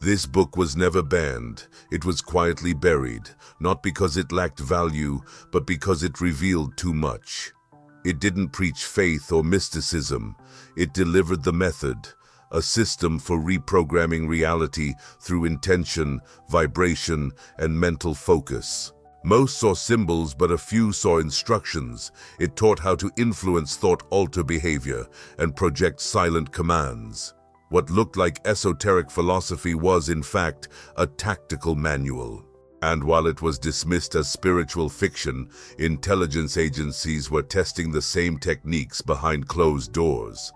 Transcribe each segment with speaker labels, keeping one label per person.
Speaker 1: This book was never banned. It was quietly buried, not because it lacked value, but because it revealed too much. It didn't preach faith or mysticism. It delivered the method, a system for reprogramming reality through intention, vibration, and mental focus. Most saw symbols, but a few saw instructions. It taught how to influence thought, alter behavior, and project silent commands. What looked like esoteric philosophy was, in fact, a tactical manual. And while it was dismissed as spiritual fiction, intelligence agencies were testing the same techniques behind closed doors.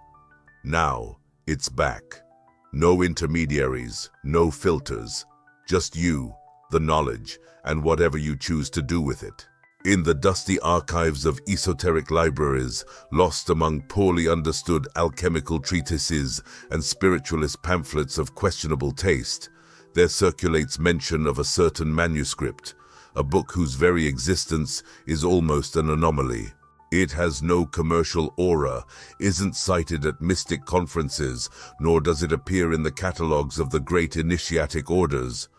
Speaker 1: Now, it's back. No intermediaries, no filters, just you, the knowledge, and whatever you choose to do with it. In the dusty archives of esoteric libraries, lost among poorly understood alchemical treatises and spiritualist pamphlets of questionable taste, there circulates mention of a certain manuscript, a book whose very existence is almost an anomaly. It has no commercial aura, isn't cited at mystic conferences, nor does it appear in the catalogues of the great initiatic orders.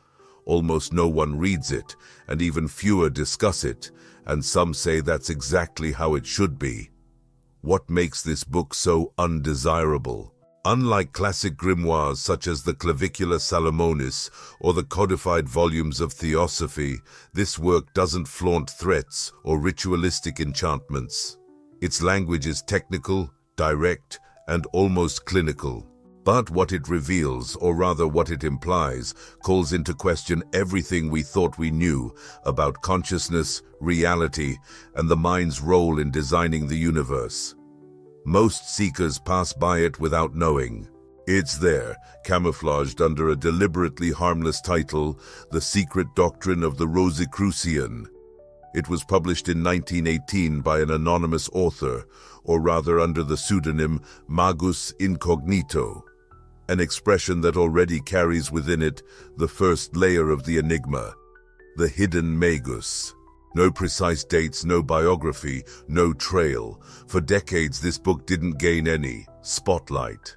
Speaker 1: Almost no one reads it, and even fewer discuss it, and some say that's exactly how it should be. What makes this book so undesirable? Unlike classic grimoires such as the Clavicula Salomonis or the codified volumes of Theosophy, this work doesn't flaunt threats or ritualistic enchantments. Its language is technical, direct, and almost clinical. But what it reveals, or rather what it implies, calls into question everything we thought we knew about consciousness, reality, and the mind's role in designing the universe. Most seekers pass by it without knowing. It's there, camouflaged under a deliberately harmless title, The Secret Doctrine of the Rosicrucian. It was published in 1918 by an anonymous author, or rather under the pseudonym Magus Incognito, an expression that already carries within it the first layer of the enigma, the hidden Magus. No precise dates, no biography, no trail. For decades, this book didn't gain any spotlight.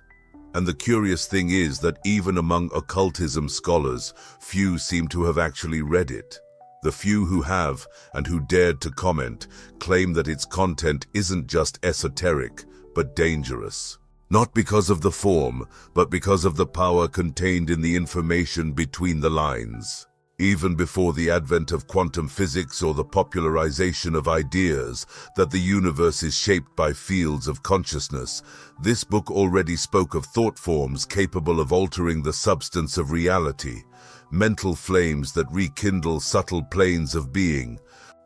Speaker 1: And the curious thing is that even among occultism scholars, few seem to have actually read it. The few who have, and who dared to comment, claim that its content isn't just esoteric, but dangerous. Not because of the form, but because of the power contained in the information between the lines. Even before the advent of quantum physics or the popularization of ideas that the universe is shaped by fields of consciousness, this book already spoke of thought forms capable of altering the substance of reality, mental flames that rekindle subtle planes of being,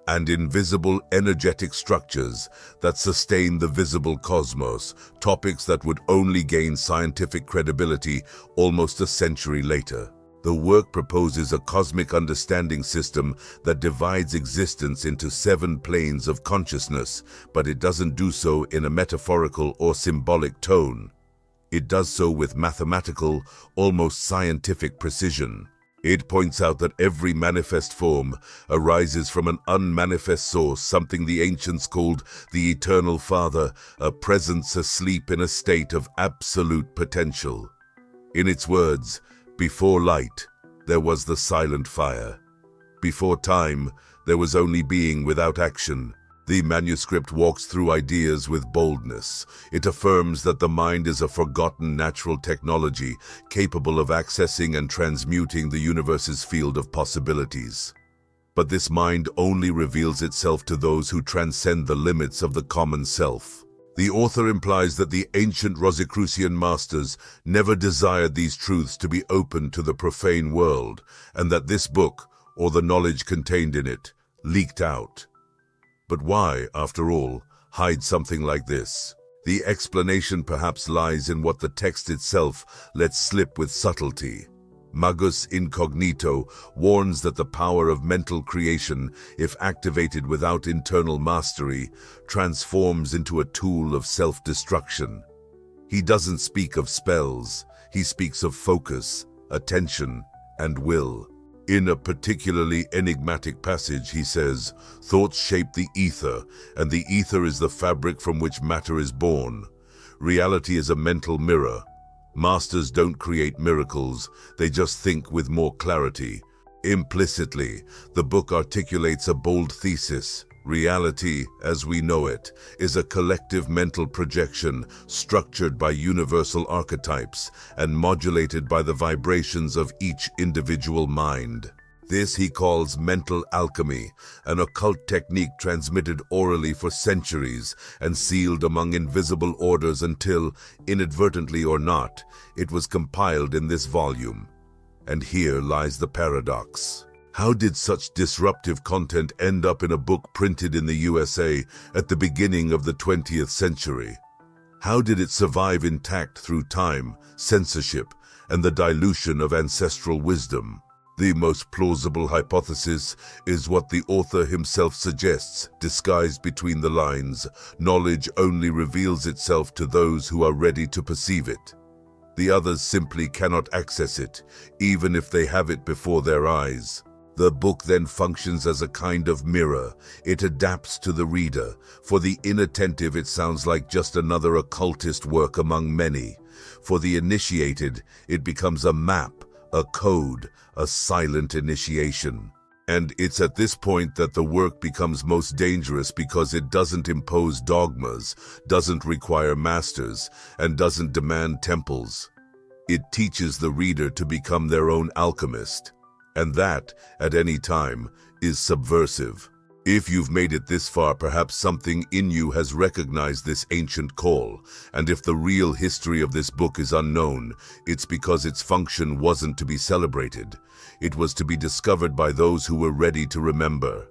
Speaker 1: and invisible energetic structures that sustain the visible cosmos, topics that would only gain scientific credibility almost a century later. The work proposes a cosmic understanding system that divides existence into 7 planes of consciousness, but it doesn't do so in a metaphorical or symbolic tone. It does so with mathematical, almost scientific precision. It points out that every manifest form arises from an unmanifest source, something the ancients called the Eternal Father, a presence asleep in a state of absolute potential. In its words, before light, there was the silent fire. Before time, there was only being without action. The manuscript walks through ideas with boldness. It affirms that the mind is a forgotten natural technology capable of accessing and transmuting the universe's field of possibilities. But this mind only reveals itself to those who transcend the limits of the common self. The author implies that the ancient Rosicrucian masters never desired these truths to be open to the profane world, and that this book, or the knowledge contained in it, leaked out. But why, after all, hide something like this? The explanation perhaps lies in what the text itself lets slip with subtlety. Magus Incognito warns that the power of mental creation, if activated without internal mastery, transforms into a tool of self-destruction. He doesn't speak of spells, he speaks of focus, attention, and will. In a particularly enigmatic passage, he says, "Thoughts shape the ether, and the ether is the fabric from which matter is born. Reality is a mental mirror. Masters don't create miracles, they just think with more clarity. Implicitly, the book articulates a bold thesis. Reality, as we know it, is a collective mental projection structured by universal archetypes and modulated by the vibrations of each individual mind. This he calls mental alchemy, an occult technique transmitted orally for centuries and sealed among invisible orders until, inadvertently or not, it was compiled in this volume. And here lies the paradox. How did such disruptive content end up in a book printed in the USA at the beginning of the 20th century? How did it survive intact through time, censorship, and the dilution of ancestral wisdom? The most plausible hypothesis is what the author himself suggests, disguised between the lines. Knowledge only reveals itself to those who are ready to perceive it. The others simply cannot access it, even if they have it before their eyes. The book then functions as a kind of mirror. It adapts to the reader. For the inattentive, it sounds like just another occultist work among many. For the initiated, it becomes a map, a code, a silent initiation. And it's at this point that the work becomes most dangerous because it doesn't impose dogmas, doesn't require masters, and doesn't demand temples. It teaches the reader to become their own alchemist. And that, at any time, is subversive. If you've made it this far, perhaps something in you has recognized this ancient call, and if the real history of this book is unknown, it's because its function wasn't to be celebrated. It was to be discovered by those who were ready to remember.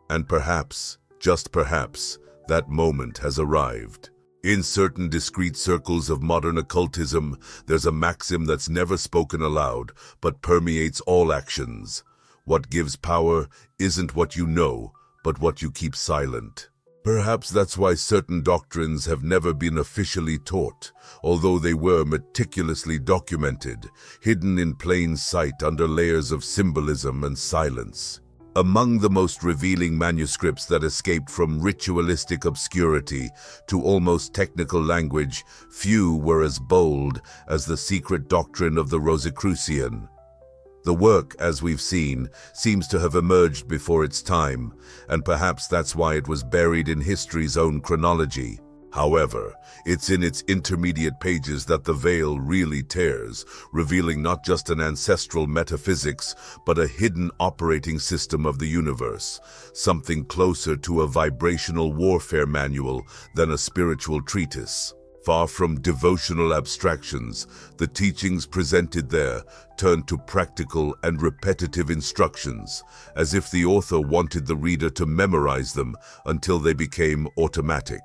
Speaker 1: And perhaps, just perhaps, that moment has arrived. In certain discreet circles of modern occultism, there's a maxim that's never spoken aloud, but permeates all actions. What gives power isn't what you know, but what you keep silent. Perhaps that's why certain doctrines have never been officially taught, although they were meticulously documented, hidden in plain sight under layers of symbolism and silence. Among the most revealing manuscripts that escaped from ritualistic obscurity to almost technical language, few were as bold as the secret doctrine of the Rosicrucian. The work, as we've seen, seems to have emerged before its time, and perhaps that's why it was buried in history's own chronology. However, it's in its intermediate pages that the veil really tears, revealing not just an ancestral metaphysics, but a hidden operating system of the universe, something closer to a vibrational warfare manual than a spiritual treatise. Far from devotional abstractions, the teachings presented there turn to practical and repetitive instructions, as if the author wanted the reader to memorize them until they became automatic.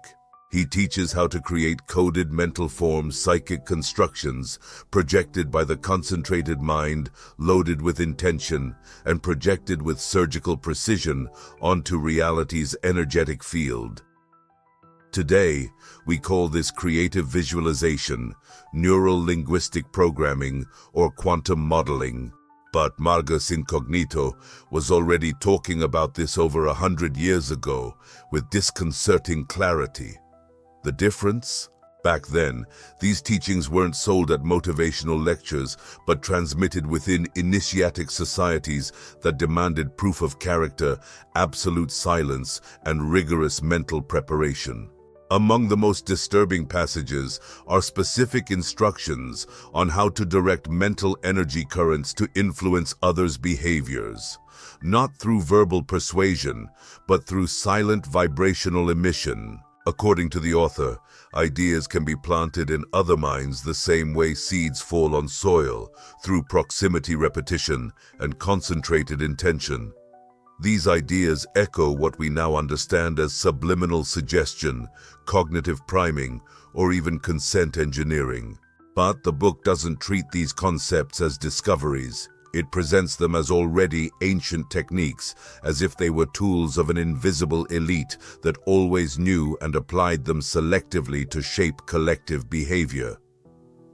Speaker 1: He teaches how to create coded mental forms, psychic constructions, projected by the concentrated mind, loaded with intention, and projected with surgical precision onto reality's energetic field. Today, we call this creative visualization, neural-linguistic programming, or quantum modeling. But Magus Incognito was already talking about this over 100 years ago, with disconcerting clarity. The difference? Back then, these teachings weren't sold at motivational lectures, but transmitted within initiatic societies that demanded proof of character, absolute silence, and rigorous mental preparation. Among the most disturbing passages are specific instructions on how to direct mental energy currents to influence others' behaviors, not through verbal persuasion, but through silent vibrational emission. According to the author, ideas can be planted in other minds the same way seeds fall on soil, through proximity repetition and concentrated intention. These ideas echo what we now understand as subliminal suggestion, cognitive priming, or even consent engineering. But the book doesn't treat these concepts as discoveries. It presents them as already ancient techniques, as if they were tools of an invisible elite that always knew and applied them selectively to shape collective behavior.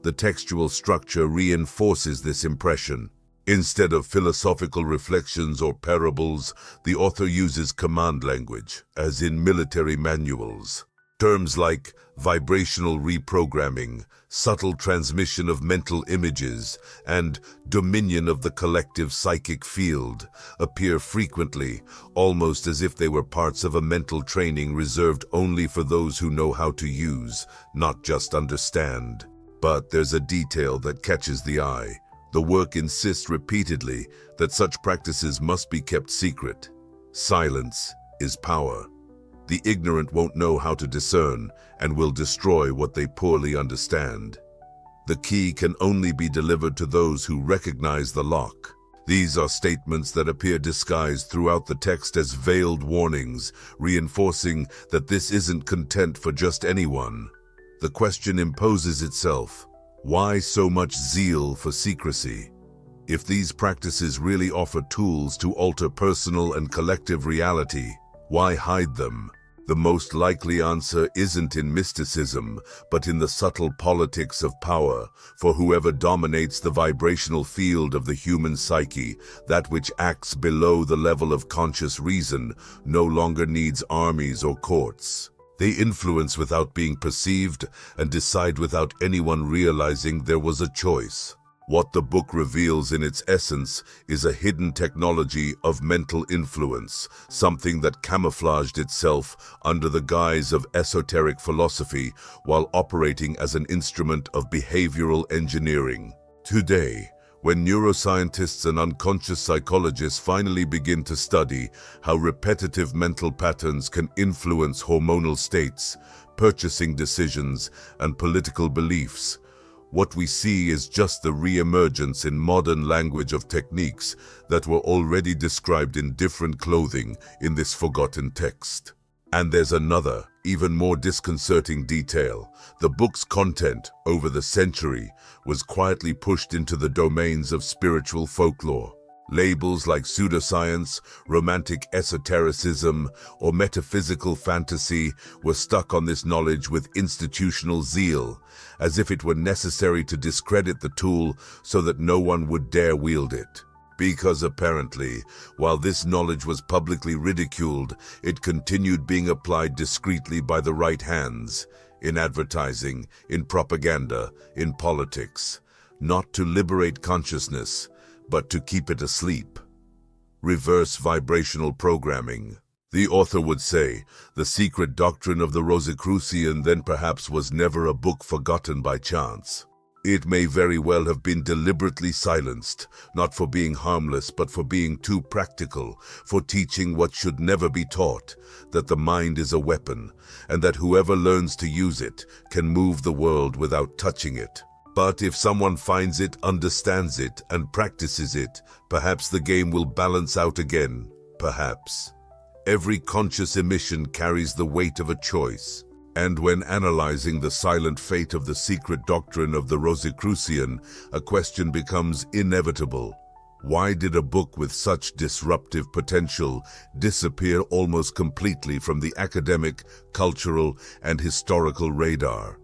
Speaker 1: The textual structure reinforces this impression. Instead of philosophical reflections or parables, the author uses command language, as in military manuals. Terms like vibrational reprogramming, subtle transmission of mental images, and dominion of the collective psychic field appear frequently, almost as if they were parts of a mental training reserved only for those who know how to use, not just understand. But there's a detail that catches the eye. The work insists repeatedly that such practices must be kept secret. Silence is power. The ignorant won't know how to discern and will destroy what they poorly understand. The key can only be delivered to those who recognize the lock. These are statements that appear disguised throughout the text as veiled warnings, reinforcing that this isn't content for just anyone. The question imposes itself: why so much zeal for secrecy? If these practices really offer tools to alter personal and collective reality, why hide them? The most likely answer isn't in mysticism, but in the subtle politics of power. For whoever dominates the vibrational field of the human psyche, that which acts below the level of conscious reason, no longer needs armies or courts. They influence without being perceived and decide without anyone realizing there was a choice. What the book reveals in its essence is a hidden technology of mental influence, something that camouflaged itself under the guise of esoteric philosophy while operating as an instrument of behavioral engineering. Today, when neuroscientists and unconscious psychologists finally begin to study how repetitive mental patterns can influence hormonal states, purchasing decisions, and political beliefs, what we see is just the re-emergence in modern language of techniques that were already described in different clothing in this forgotten text. And there's another, even more disconcerting detail. The book's content, over the century, was quietly pushed into the domains of spiritual folklore. Labels like pseudoscience, romantic esotericism, or metaphysical fantasy were stuck on this knowledge with institutional zeal, as if it were necessary to discredit the tool so that no one would dare wield it. Because apparently, while this knowledge was publicly ridiculed, it continued being applied discreetly by the right hands, in advertising, in propaganda, in politics, not to liberate consciousness, but to keep it asleep. Reverse vibrational programming. The author would say, the secret doctrine of the Rosicrucian then perhaps was never a book forgotten by chance. It may very well have been deliberately silenced, not for being harmless, but for being too practical, for teaching what should never be taught, that the mind is a weapon, and that whoever learns to use it can move the world without touching it. But if someone finds it, understands it, and practices it, perhaps the game will balance out again. Perhaps. Every conscious emission carries the weight of a choice. And when analyzing the silent fate of the secret doctrine of the Rosicrucian, a question becomes inevitable. Why did a book with such disruptive potential disappear almost completely from the academic, cultural, and historical radar?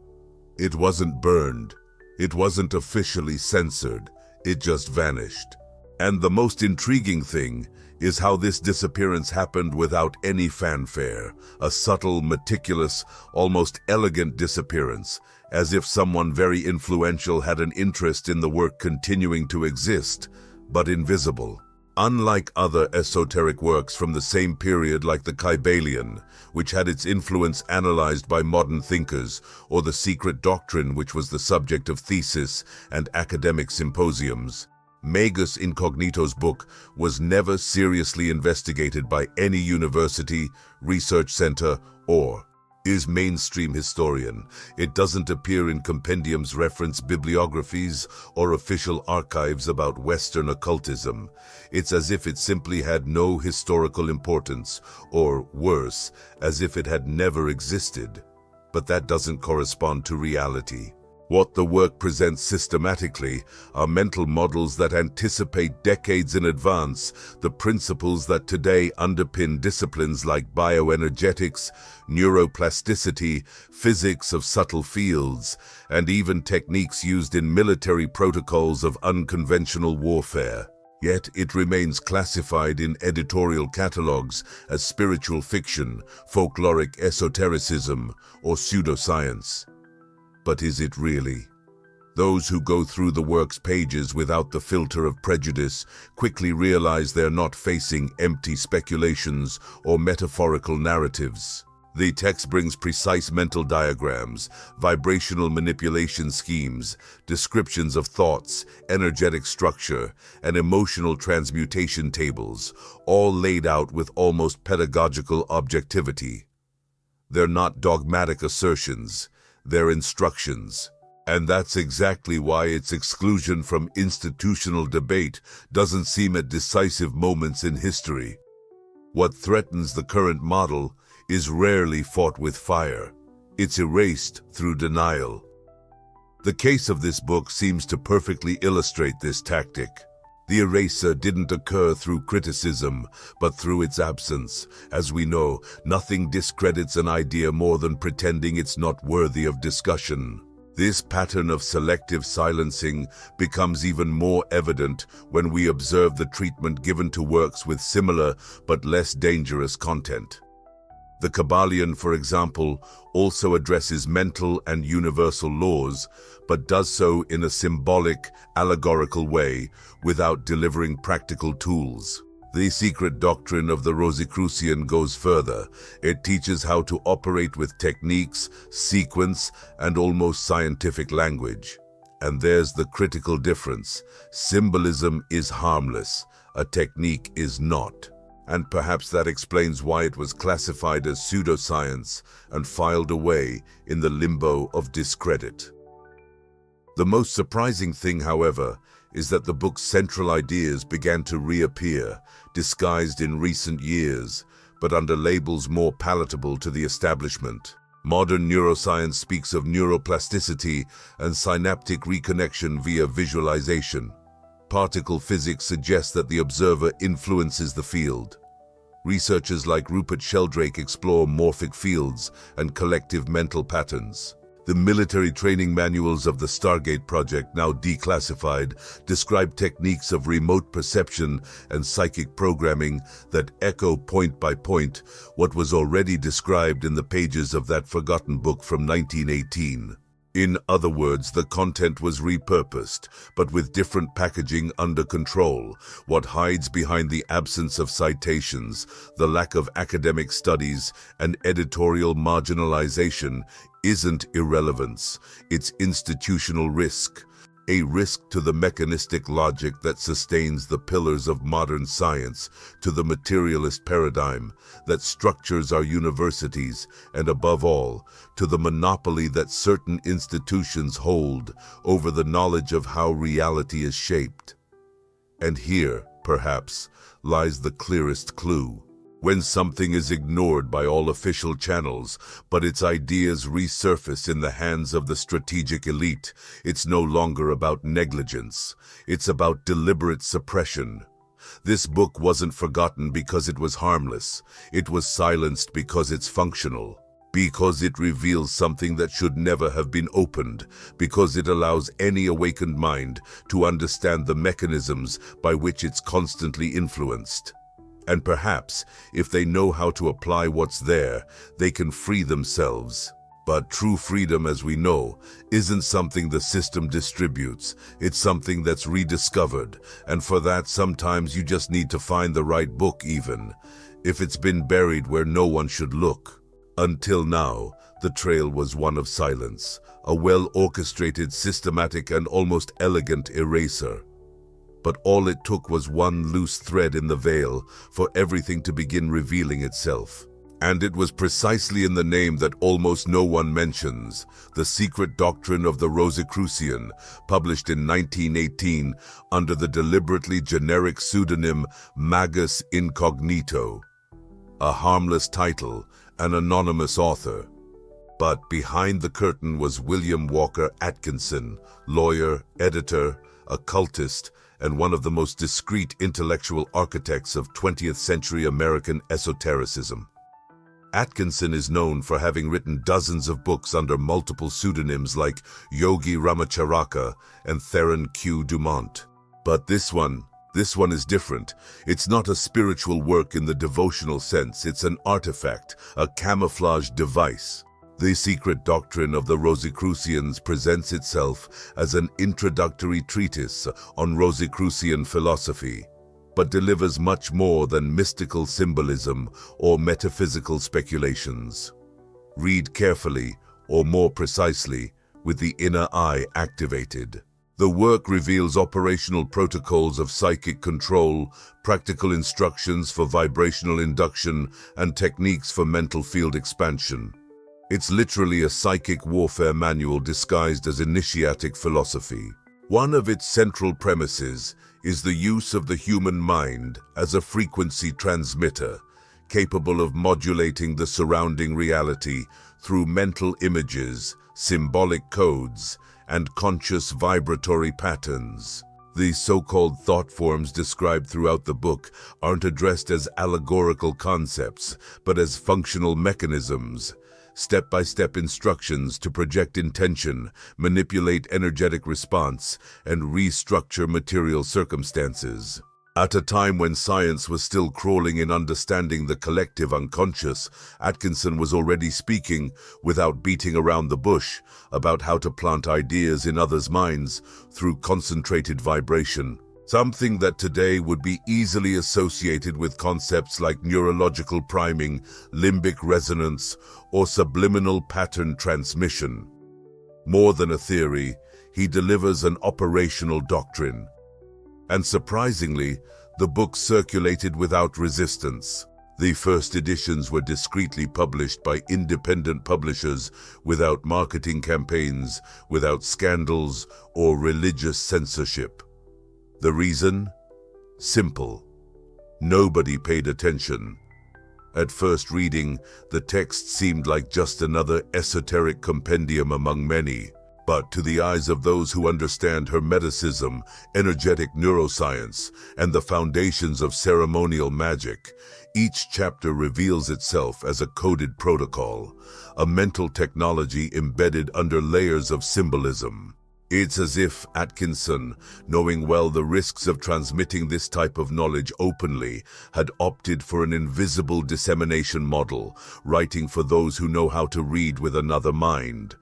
Speaker 1: It wasn't burned. It wasn't officially censored, it just vanished. And the most intriguing thing is how this disappearance happened without any fanfare, a subtle, meticulous, almost elegant disappearance, as if someone very influential had an interest in the work continuing to exist, but invisible. Unlike other esoteric works from the same period like the Kybalion, which had its influence analyzed by modern thinkers, or the secret doctrine which was the subject of thesis and academic symposiums, Magus Incognito's book was never seriously investigated by any university, research center, or mainstream historian. It doesn't appear in compendiums, reference bibliographies, or official archives about Western occultism. It's as if it simply had no historical importance, or worse, as if it had never existed. But that doesn't correspond to reality. What the work presents systematically are mental models that anticipate decades in advance the principles that today underpin disciplines like bioenergetics, neuroplasticity, physics of subtle fields, and even techniques used in military protocols of unconventional warfare. Yet it remains classified in editorial catalogues as spiritual fiction, folkloric esotericism, or pseudoscience. But is it really? Those who go through the work's pages without the filter of prejudice quickly realize they're not facing empty speculations or metaphorical narratives. The text brings precise mental diagrams, vibrational manipulation schemes, descriptions of thoughts, energetic structure, and emotional transmutation tables, all laid out with almost pedagogical objectivity. They're not dogmatic assertions, they're instructions. And that's exactly why its exclusion from institutional debate doesn't seem at decisive moments in history. What threatens the current model is rarely fought with fire. It's erased through denial. The case of this book seems to perfectly illustrate this tactic. The eraser didn't occur through criticism, but through its absence. As we know, nothing discredits an idea more than pretending it's not worthy of discussion. This pattern of selective silencing becomes even more evident when we observe the treatment given to works with similar but less dangerous content. The Kabbalion, for example, also addresses mental and universal laws, but does so in a symbolic, allegorical way without delivering practical tools. The secret doctrine of the Rosicrucian goes further. It teaches how to operate with techniques, sequence, and almost scientific language. And there's the critical difference. Symbolism is harmless. A technique is not. And perhaps that explains why it was classified as pseudoscience and filed away in the limbo of discredit. The most surprising thing, however, is that the book's central ideas began to reappear, disguised in recent years, but under labels more palatable to the establishment. Modern neuroscience speaks of neuroplasticity and synaptic reconnection via visualization. Particle physics suggests that the observer influences the field. Researchers like Rupert Sheldrake explore morphic fields and collective mental patterns. The military training manuals of the Stargate project, now declassified, describe techniques of remote perception and psychic programming that echo point by point what was already described in the pages of that forgotten book from 1918. In other words, the content was repurposed, but with different packaging under control. What hides behind the absence of citations, the lack of academic studies, and editorial marginalization isn't irrelevance, it's institutional risk. A risk to the mechanistic logic that sustains the pillars of modern science, to the materialist paradigm that structures our universities, and above all, to the monopoly that certain institutions hold over the knowledge of how reality is shaped. And here, perhaps, lies the clearest clue. When something is ignored by all official channels, but its ideas resurface in the hands of the strategic elite, it's no longer about negligence. It's about deliberate suppression. This book wasn't forgotten because it was harmless. It was silenced because it's functional. Because it reveals something that should never have been opened. Because it allows any awakened mind to understand the mechanisms by which it's constantly influenced. And perhaps, if they know how to apply what's there, they can free themselves. But true freedom, as we know, isn't something the system distributes. It's something that's rediscovered. And for that, sometimes you just need to find the right book even, if it's been buried where no one should look. Until now, the trail was one of silence, a well-orchestrated, systematic, and almost elegant eraser. But all it took was one loose thread in the veil for everything to begin revealing itself. And it was precisely in the name that almost no one mentions, the secret doctrine of the Rosicrucian, published in 1918 under the deliberately generic pseudonym Magus Incognito. A harmless title, an anonymous author. But behind the curtain was William Walker Atkinson, lawyer, editor, occultist, and one of the most discreet intellectual architects of 20th century American esotericism. Atkinson is known for having written dozens of books under multiple pseudonyms like Yogi Ramacharaka and Theron Q. Dumont. But this one, This one is different. It's not a spiritual work in the devotional sense. It's an artifact, a camouflage device. The secret doctrine of the Rosicrucians presents itself as an introductory treatise on Rosicrucian philosophy, but delivers much more than mystical symbolism or metaphysical speculations. Read carefully, or more precisely, with the inner eye activated. The work reveals operational protocols of psychic control, practical instructions for vibrational induction, and techniques for mental field expansion. It's literally a psychic warfare manual disguised as initiatic philosophy. One of its central premises is the use of the human mind as a frequency transmitter, capable of modulating the surrounding reality through mental images, symbolic codes, and conscious vibratory patterns. These so-called thought forms described throughout the book aren't addressed as allegorical concepts, but as functional mechanisms, step-by-step instructions to project intention, manipulate energetic response, and restructure material circumstances. At a time when science was still crawling in understanding the collective unconscious, Atkinson was already speaking, without beating around the bush, about how to plant ideas in others' minds through concentrated vibration. Something that today would be easily associated with concepts like neurological priming, limbic resonance, or subliminal pattern transmission. More than a theory, he delivers an operational doctrine. And surprisingly, the book circulated without resistance. The first editions were discreetly published by independent publishers without marketing campaigns, without scandals, or religious censorship. The reason? Simple. Nobody paid attention. At first reading, the text seemed like just another esoteric compendium among many. But to the eyes of those who understand hermeticism, energetic neuroscience, and the foundations of ceremonial magic, each chapter reveals itself as a coded protocol, a mental technology embedded under layers of symbolism. It's as if Atkinson, knowing well the risks of transmitting this type of knowledge openly, had opted for an invisible dissemination model, writing for those who know how to read with another mind.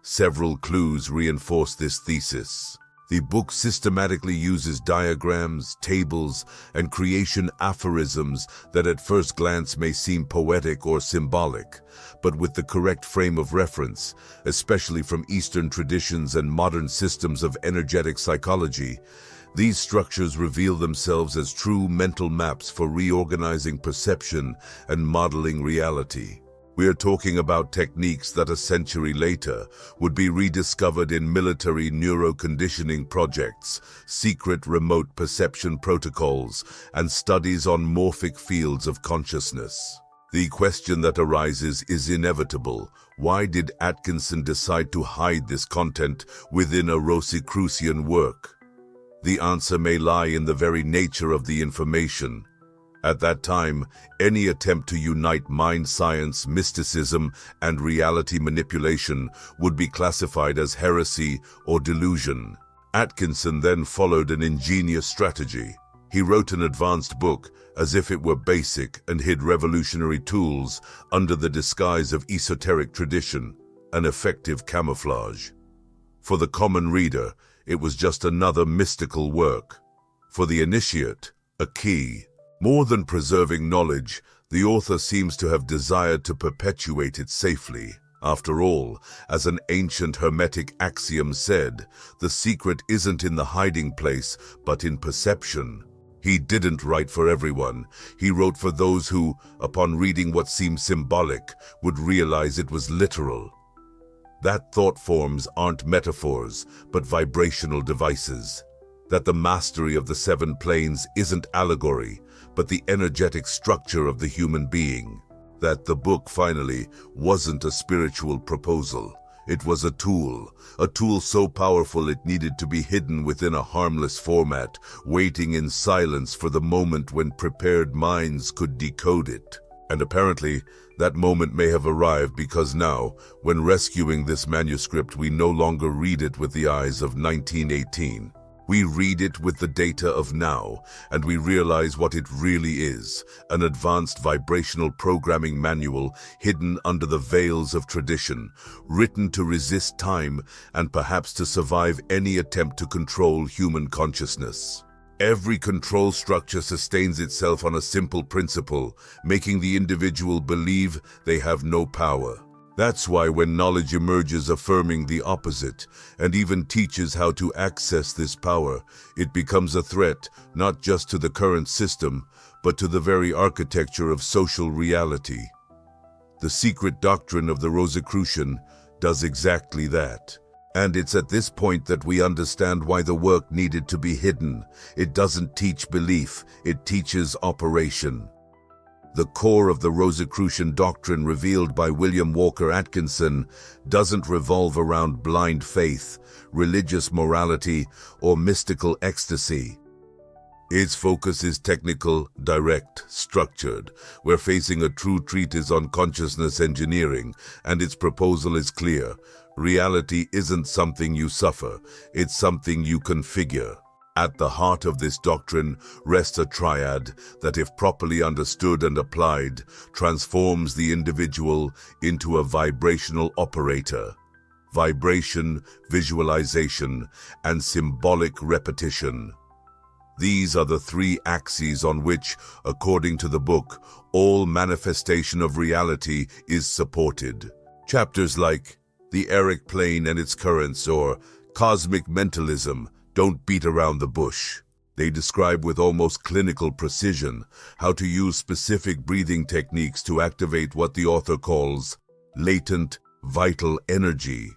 Speaker 1: Several clues reinforce this thesis. The book systematically uses diagrams, tables, and creation aphorisms that at first glance may seem poetic or symbolic, but with the correct frame of reference, especially from Eastern traditions and modern systems of energetic psychology, these structures reveal themselves as true mental maps for reorganizing perception and modeling reality. We are talking about techniques that a century later would be rediscovered in military neuroconditioning projects, secret remote perception protocols, and studies on morphic fields of consciousness. The question that arises is inevitable. Why did Atkinson decide to hide this content within a Rosicrucian work? The answer may lie in the very nature of the information. At that time, any attempt to unite mind science, mysticism, and reality manipulation would be classified as heresy or delusion. Atkinson then followed an ingenious strategy. He wrote an advanced book as if it were basic and hid revolutionary tools under the disguise of esoteric tradition, an effective camouflage. For the common reader, it was just another mystical work. For the initiate, a key. More than preserving knowledge, the author seems to have desired to perpetuate it safely. After all, as an ancient hermetic axiom said, the secret isn't in the hiding place, but in perception. He didn't write for everyone. He wrote for those who, upon reading what seemed symbolic, would realize it was literal. That thought forms aren't metaphors, but vibrational devices. That the mastery of the seven planes isn't allegory, but the energetic structure of the human being. That the book, finally, wasn't a spiritual proposal. It was a tool so powerful it needed to be hidden within a harmless format, waiting in silence for the moment when prepared minds could decode it. And apparently, that moment may have arrived because now, when rescuing this manuscript, we no longer read it with the eyes of 1918. We read it with the data of now, and we realize what it really is, an advanced vibrational programming manual hidden under the veils of tradition, written to resist time and perhaps to survive any attempt to control human consciousness. Every control structure sustains itself on a simple principle, making the individual believe they have no power. That's why when knowledge emerges affirming the opposite, and even teaches how to access this power, it becomes a threat not just to the current system, but to the very architecture of social reality. The secret doctrine of the Rosicrucian does exactly that. And it's at this point that we understand why the work needed to be hidden. It doesn't teach belief, it teaches operation. The core of the Rosicrucian doctrine revealed by William Walker Atkinson doesn't revolve around blind faith, religious morality, or mystical ecstasy. Its focus is technical, direct, structured. We're facing a true treatise on consciousness engineering, and its proposal is clear. Reality isn't something you suffer, it's something you configure. At the heart of this doctrine rests a triad that, if properly understood and applied, transforms the individual into a vibrational operator. Vibration, visualization, and symbolic repetition. These are the three axes on which, according to the book, all manifestation of reality is supported. Chapters like the Eric Plane and its currents, or cosmic mentalism, don't beat around the bush. They describe with almost clinical precision how to use specific breathing techniques to activate what the author calls latent, vital energy,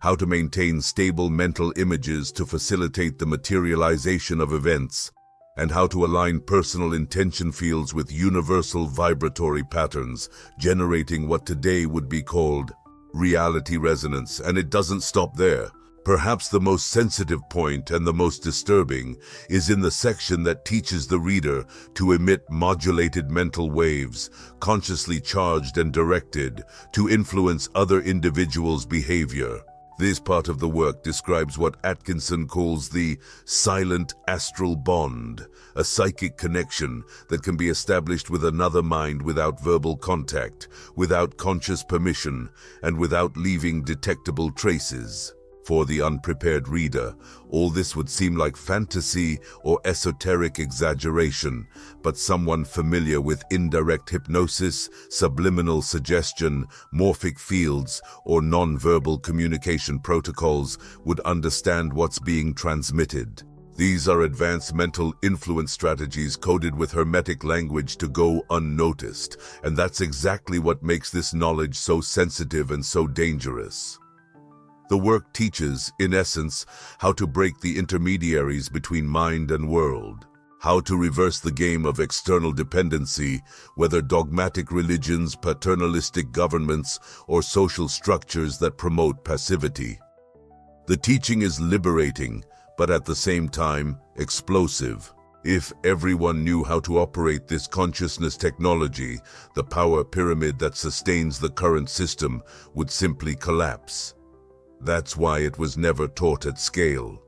Speaker 1: how to maintain stable mental images to facilitate the materialization of events, and how to align personal intention fields with universal vibratory patterns, generating what today would be called reality resonance. And it doesn't stop there. Perhaps the most sensitive point and the most disturbing is in the section that teaches the reader to emit modulated mental waves, consciously charged and directed, to influence other individuals' behavior. This part of the work describes what Atkinson calls the silent astral bond, a psychic connection that can be established with another mind without verbal contact, without conscious permission, and without leaving detectable traces. For the unprepared reader, all this would seem like fantasy or esoteric exaggeration, but someone familiar with indirect hypnosis, subliminal suggestion, morphic fields, or non-verbal communication protocols would understand what's being transmitted. These are advanced mental influence strategies coded with hermetic language to go unnoticed, and that's exactly what makes this knowledge so sensitive and so dangerous. The work teaches, in essence, how to break the intermediaries between mind and world, how to reverse the game of external dependency, whether dogmatic religions, paternalistic governments, or social structures that promote passivity. The teaching is liberating, but at the same time, explosive. If everyone knew how to operate this consciousness technology, the power pyramid that sustains the current system would simply collapse. That's why it was never taught at scale.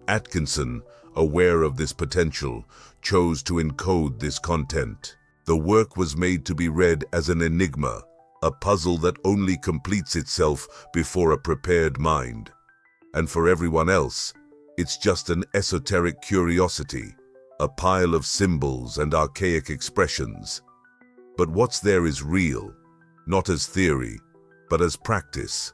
Speaker 1: Atkinson, aware of this potential, chose to encode this content. The work was made to be read as an enigma, a puzzle that only completes itself before a prepared mind. And for everyone else, it's just an esoteric curiosity, a pile of symbols and archaic expressions. But what's there is real, not as theory, but as practice.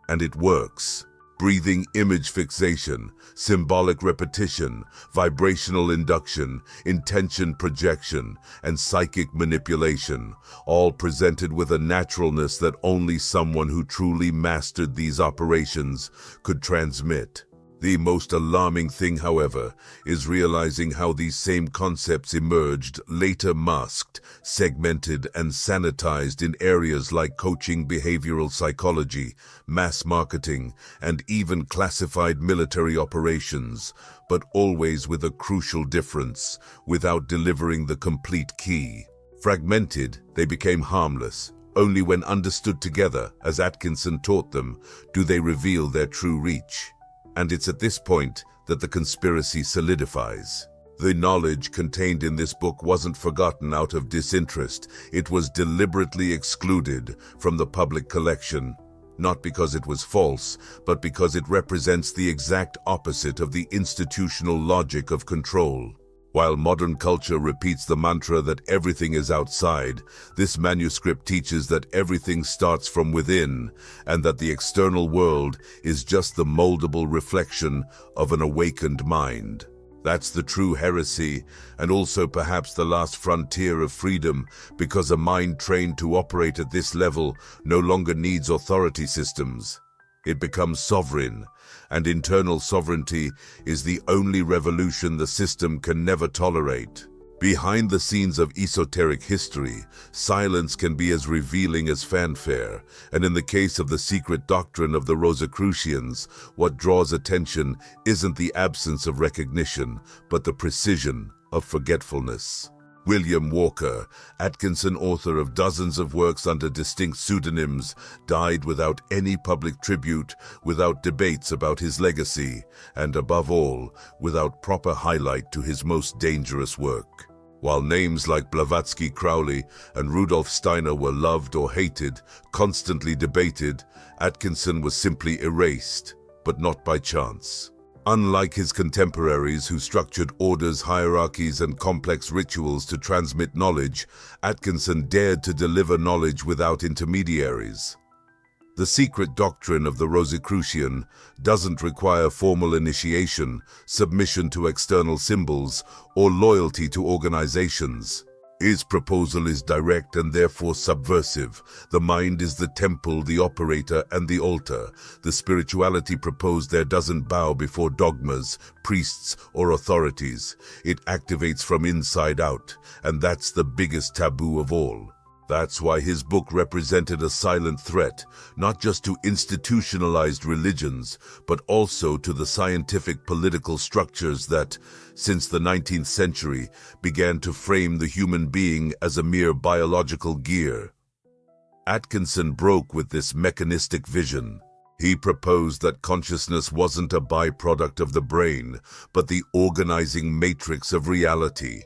Speaker 1: And it works. Breathing image fixation, symbolic repetition, vibrational induction, intention projection, and psychic manipulation, all presented with a naturalness that only someone who truly mastered these operations could transmit. The most alarming thing, however, is realizing how these same concepts emerged, later masked, segmented, and sanitized in areas like coaching, behavioral psychology, mass marketing, and even classified military operations, but always with a crucial difference, without delivering the complete key. Fragmented, they became harmless. Only when understood together, as Atkinson taught them, do they reveal their true reach. And it's at this point that the conspiracy solidifies. The knowledge contained in this book wasn't forgotten out of disinterest. It was deliberately excluded from the public collection, not because it was false, but because it represents the exact opposite of the institutional logic of control. While modern culture repeats the mantra that everything is outside, this manuscript teaches that everything starts from within, and that the external world is just the moldable reflection of an awakened mind. That's the true heresy, and also perhaps the last frontier of freedom, because a mind trained to operate at this level no longer needs authority systems. It becomes sovereign, and internal sovereignty is the only revolution the system can never tolerate. Behind the scenes of esoteric history, silence can be as revealing as fanfare, and in the case of the secret doctrine of the Rosicrucians, what draws attention isn't the absence of recognition, but the precision of forgetfulness. William Walker Atkinson, author of dozens of works under distinct pseudonyms, died without any public tribute, without debates about his legacy, and above all, without proper highlight to his most dangerous work. While names like Blavatsky Crowley and Rudolf Steiner were loved or hated, constantly debated, Atkinson was simply erased, but not by chance. Unlike his contemporaries who structured orders, hierarchies, and complex rituals to transmit knowledge, Atkinson dared to deliver knowledge without intermediaries. The secret doctrine of the Rosicrucian doesn't require formal initiation, submission to external symbols, or loyalty to organizations. His proposal is direct and therefore subversive. The mind is the temple, the operator, and the altar. The spirituality proposed there doesn't bow before dogmas, priests, or authorities. It activates from inside out, and that's the biggest taboo of all. That's why his book represented a silent threat, not just to institutionalized religions, but also to the scientific political structures that, since the 19th century, began to frame the human being as a mere biological gear. Atkinson broke with this mechanistic vision. He proposed that consciousness wasn't a byproduct of the brain, but the organizing matrix of reality.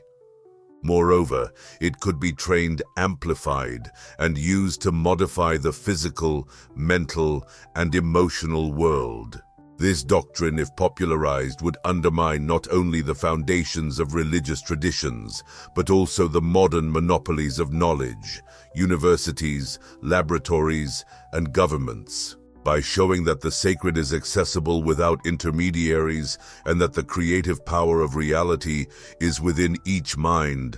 Speaker 1: Moreover, it could be trained, amplified, and used to modify the physical, mental, and emotional world. This doctrine, if popularized, would undermine not only the foundations of religious traditions, but also the modern monopolies of knowledge, universities, laboratories, and governments. By showing that the sacred is accessible without intermediaries and that the creative power of reality is within each mind,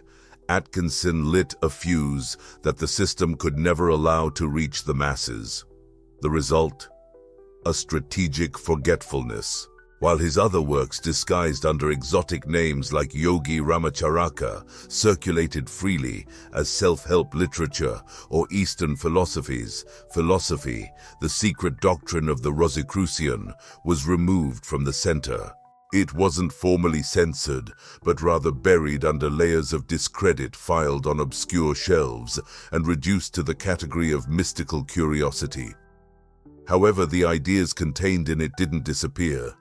Speaker 1: Atkinson lit a fuse that the system could never allow to reach the masses. The result? A strategic forgetfulness. While his other works, disguised under exotic names like Yogi Ramacharaka, circulated freely as self-help literature or Eastern philosophy, the secret doctrine of the Rosicrucian was removed from the center. It wasn't formally censored, but rather buried under layers of discredit, filed on obscure shelves, and reduced to the category of mystical curiosity. However, the ideas contained in it didn't disappear.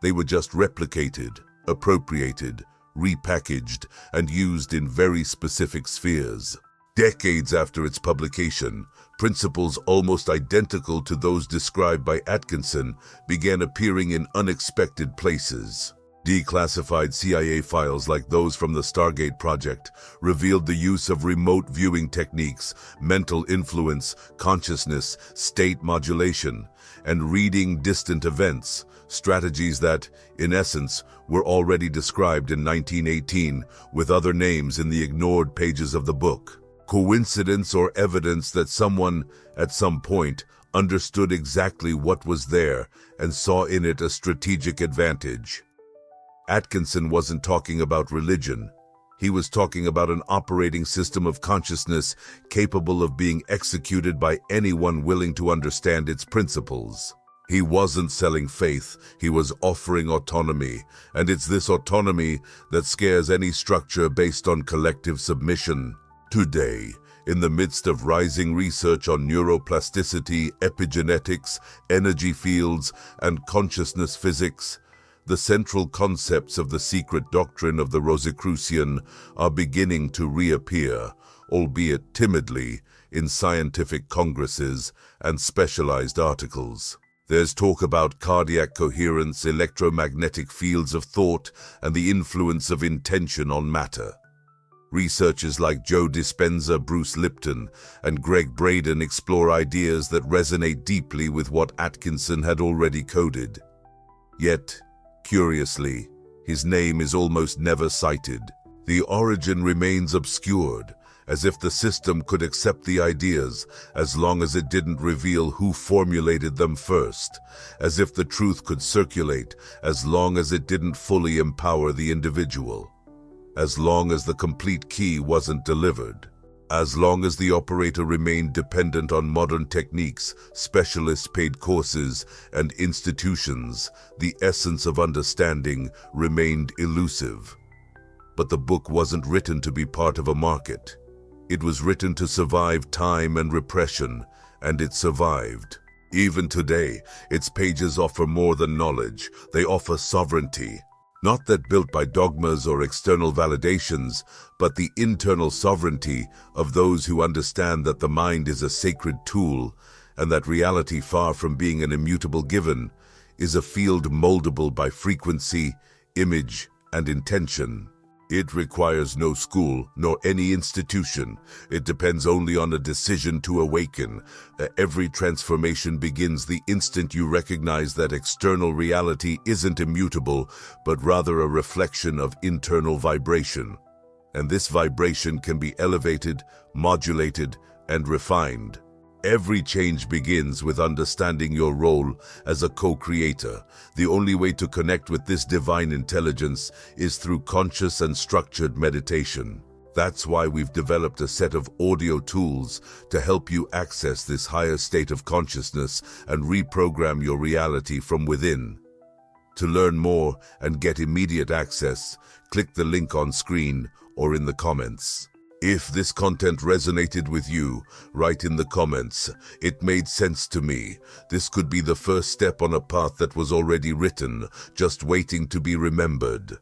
Speaker 1: They were just replicated, appropriated, repackaged, and used in very specific spheres. Decades after its publication, principles almost identical to those described by Atkinson began appearing in unexpected places. Declassified CIA files like those from the Stargate project revealed the use of remote viewing techniques, mental influence, consciousness, state modulation, and reading distant events, strategies that, in essence, were already described in 1918 with other names in the ignored pages of the book. Coincidence or evidence that someone, at some point, understood exactly what was there and saw in it a strategic advantage? Atkinson wasn't talking about religion. He was talking about an operating system of consciousness capable of being executed by anyone willing to understand its principles. He wasn't selling faith, he was offering autonomy, and it's this autonomy that scares any structure based on collective submission. Today, in the midst of rising research on neuroplasticity, epigenetics, energy fields, and consciousness physics, The central concepts of the secret doctrine of the Rosicrucian are beginning to reappear, albeit timidly, in scientific congresses and specialized articles. There's talk about cardiac coherence, electromagnetic fields of thought, and the influence of intention on matter. Researchers like Joe Dispenza, Bruce Lipton, and Greg Braden explore ideas that resonate deeply with what Atkinson had already coded. Yet, curiously, his name is almost never cited. The origin remains obscured, as if the system could accept the ideas as long as it didn't reveal who formulated them first, as if the truth could circulate as long as it didn't fully empower the individual, as long as the complete key wasn't delivered, as long as the operator remained dependent on modern techniques, specialist paid courses, and institutions. The essence of understanding remained elusive. But the book wasn't written to be part of a market. It was written to survive time and repression, and it survived. Even today, its pages offer more than knowledge. They offer sovereignty. Not that built by dogmas or external validations, but the internal sovereignty of those who understand that the mind is a sacred tool, and that reality, far from being an immutable given, is a field moldable by frequency, image, and intention. It requires no school, nor any institution. It depends only on a decision to awaken. Every transformation begins the instant you recognize that external reality isn't immutable, but rather a reflection of internal vibration. And this vibration can be elevated, modulated, and refined. Every change begins with understanding your role as a co-creator. The only way to connect with this divine intelligence is through conscious and structured meditation. That's why we've developed a set of audio tools to help you access this higher state of consciousness and reprogram your reality from within. To learn more and get immediate access, click the link on screen or in the comments. If this content resonated with you, write in the comments, "It made sense to me." This could be the first step on a path that was already written, just waiting to be remembered.